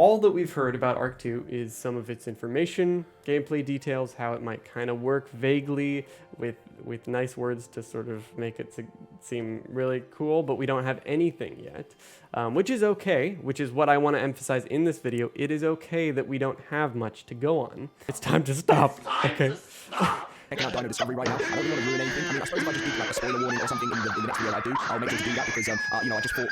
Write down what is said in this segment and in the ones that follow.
all that we've heard about ARK 2 is some of its information, gameplay details, how it might kind of work vaguely with nice words to sort of make it seem really cool, but we don't have anything yet, which is okay, which is what I want to emphasize in this video. It is okay that we don't have much to go on. It's time to stop. Okay. Checking out Dino Discovery right now. I don't really want to ruin anything. I mean, I suppose if I just do like a spoiler warning or something in the next video I do, I'll make sure to do that because, I just thought,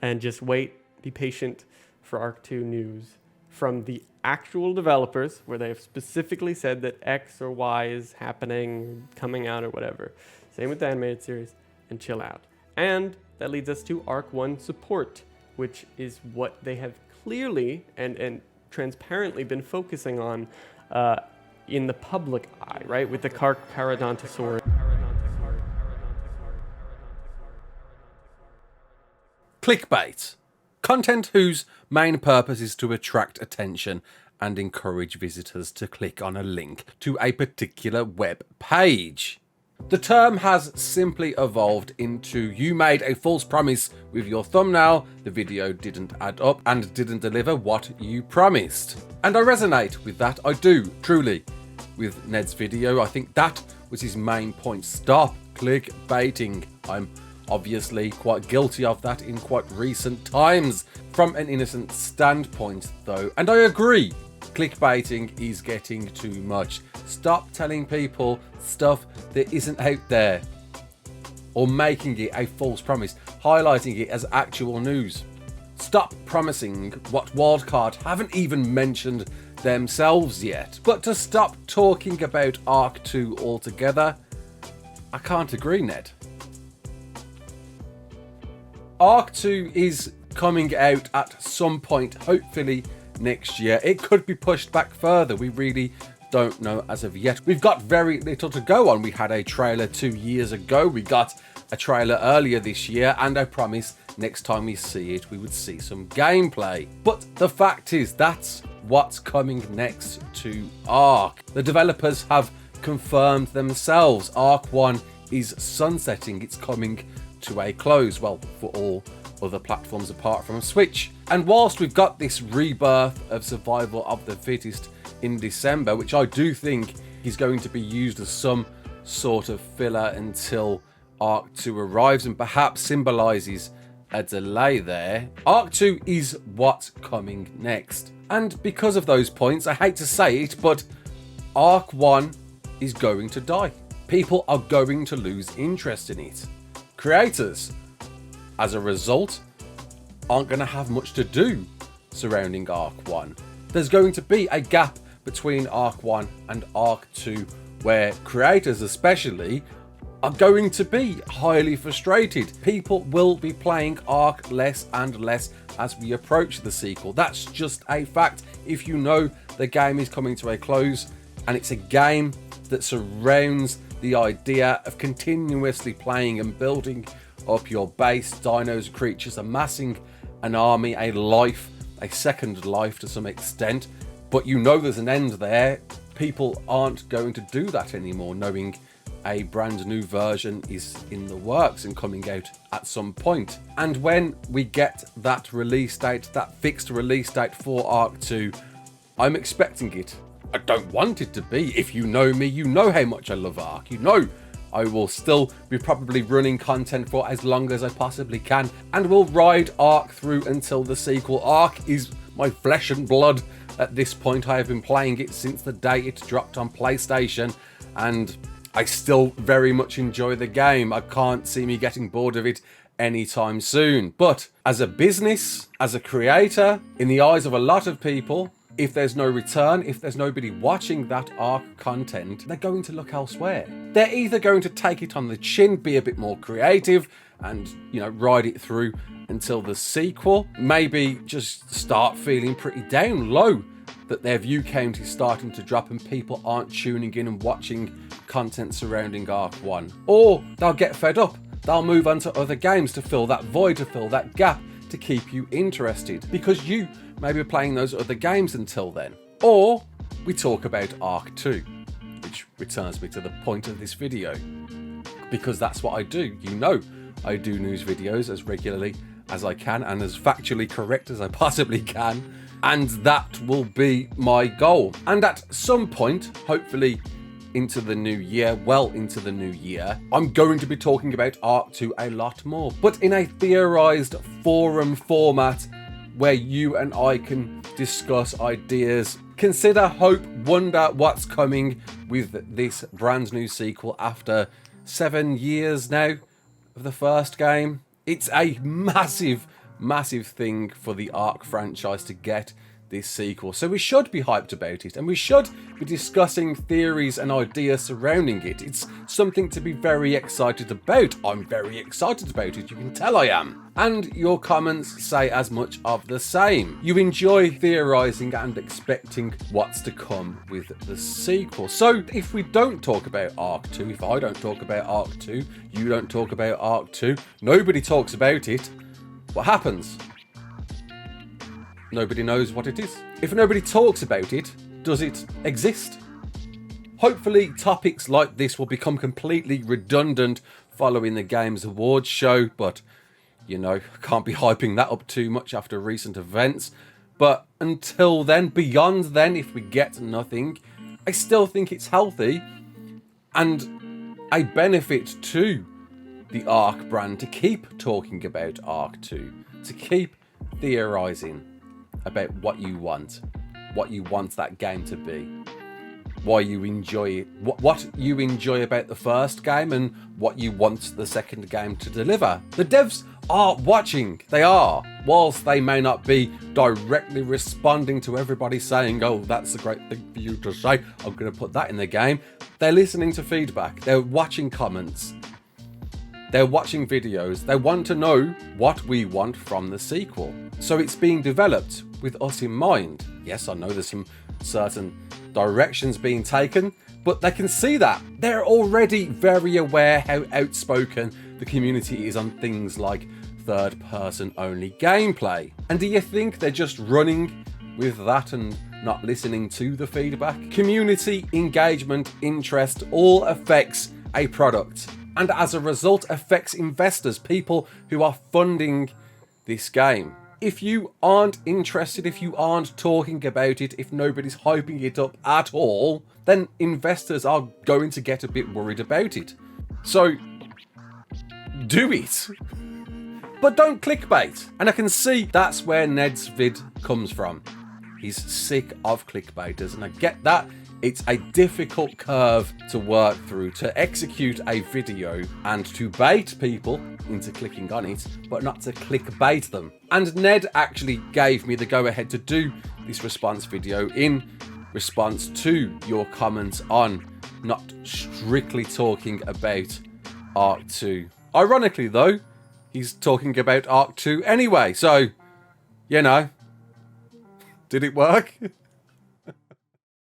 And just wait, be patient for ARK 2 news from the actual developers, where they've specifically said that X or Y is happening, coming out, or whatever. Same with the animated series, and chill out. And that leads us to ARK 1 support, which is what they have clearly and transparently been focusing on in the public eye, right? With the Caradontosaurus. Clickbait. Content whose main purpose is to attract attention and encourage visitors to click on a link to a particular web page. The term has simply evolved into you made a false promise with your thumbnail, the video didn't add up and didn't deliver what you promised. And I resonate with that, I do, truly. With Ned's video, I think that was his main point. Stop clickbaiting. I'm obviously quite guilty of that in quite recent times from an innocent standpoint though, and I agree, clickbaiting is getting too much. Stop telling people stuff that isn't out there or making it a false promise, highlighting it as actual news. Stop promising what Wildcard haven't even mentioned themselves yet. But to stop talking about ARK 2 altogether, I can't agree, Ned. ARK 2 is coming out at some point, hopefully next year. It could be pushed back further. We really don't know as of yet. We've got very little to go on. We had a trailer 2 years ago. We got a trailer earlier this year, and I promise next time we see it, we would see some gameplay. But the fact is, that's what's coming next to ARK. The developers have confirmed themselves. ARK 1 is sunsetting. It's coming to a close, well, for all other platforms apart from Switch. And whilst we've got this rebirth of Survival of the Fittest in December, which I do think is going to be used as some sort of filler until ARK 2 arrives and perhaps symbolises a delay there, ARK 2 is what's coming next. And because of those points, I hate to say it, but ARK 1 is going to die. People are going to lose interest in it. Creators, as a result, aren't going to have much to do surrounding ARK 1. There's going to be a gap between ARK 1 and ARK 2 where creators especially are going to be highly frustrated. People will be playing ARK less and less as we approach the sequel. That's just a fact. If you know the game is coming to a close and it's a game that surrounds the idea of continuously playing and building up your base, dinos, creatures, amassing an army, a life, a second life to some extent, but you know there's an end there, people aren't going to do that anymore, knowing a brand new version is in the works and coming out at some point. And when we get that release date, that fixed release date for ARK 2, I'm expecting it. I don't want it to be. If you know me, you know how much I love ARK. You know I will still be probably running content for as long as I possibly can, and will ride ARK through until the sequel. ARK is my flesh and blood at this point. I have been playing it since the day it dropped on PlayStation, and I still very much enjoy the game. I can't see me getting bored of it anytime soon. But as a business, as a creator, in the eyes of a lot of people, if there's no return, if there's nobody watching that ARK content, they're going to look elsewhere. They're either going to take it on the chin, be a bit more creative, and, ride it through until the sequel. Maybe just start feeling pretty down low that their view count is starting to drop and people aren't tuning in and watching content surrounding ARK 1. Or they'll get fed up. They'll move on to other games to fill that void, to fill that gap, to keep you interested, because you may be playing those other games until then. Or we talk about ARK 2, which returns me to the point of this video, because that's what I do. I do news videos as regularly as I can and as factually correct as I possibly can. and that will be my goal. And at some point, hopefully into the new year, well into the new year, I'm going to be talking about ARK 2 a lot more, but in a theorized forum format where you and I can discuss ideas, consider, hope, wonder what's coming with this brand new sequel after 7 years now of the first game. It's a massive, massive thing for the ARK franchise to get this sequel, so we should be hyped about it, and we should be discussing theories and ideas surrounding it. It's something to be very excited about. I'm very excited about it, you can tell I am. And your comments say as much of the same. You enjoy theorizing and expecting what's to come with the sequel. So if we don't talk about ARK 2, if I don't talk about ARK 2, you don't talk about ARK 2, nobody talks about it, what happens? Nobody knows what it is. If nobody talks about it, does it exist? Hopefully topics like this will become completely redundant following the game's awards show, but you know, can't be hyping that up too much after recent events. But until then, beyond then, if we get nothing, I still think it's healthy and a benefit to the ARK brand to keep talking about ARK 2, to keep theorizing about what you want that game to be, why you enjoy it, what you enjoy about the first game, and what you want the second game to deliver. The devs are watching, they are. Whilst they may not be directly responding to everybody saying, oh, that's a great thing for you to say, I'm going to put that in the game, they're listening to feedback, they're watching comments, they're watching videos, they want to know what we want from the sequel. So it's being developed with us in mind. Yes, I know there's some certain directions being taken, but they can see that. They're already very aware how outspoken the community is on things like third-person only gameplay. And do you think they're just running with that and not listening to the feedback? Community engagement, interest, all affects a product, and as a result affects investors, people who are funding this game. If you aren't interested, if you aren't talking about it, if nobody's hyping it up at all, then investors are going to get a bit worried about it. So, do it. But don't clickbait. And I can see that's where Ned's vid comes from. He's sick of clickbaiters, and I get that. It's a difficult curve to work through, to execute a video and to bait people into clicking on it, but not to clickbait them. And Ned actually gave me the go-ahead to do this response video in response to your comments on not strictly talking about ARK 2. Ironically though, he's talking about ARK 2 anyway, so, you know, did it work?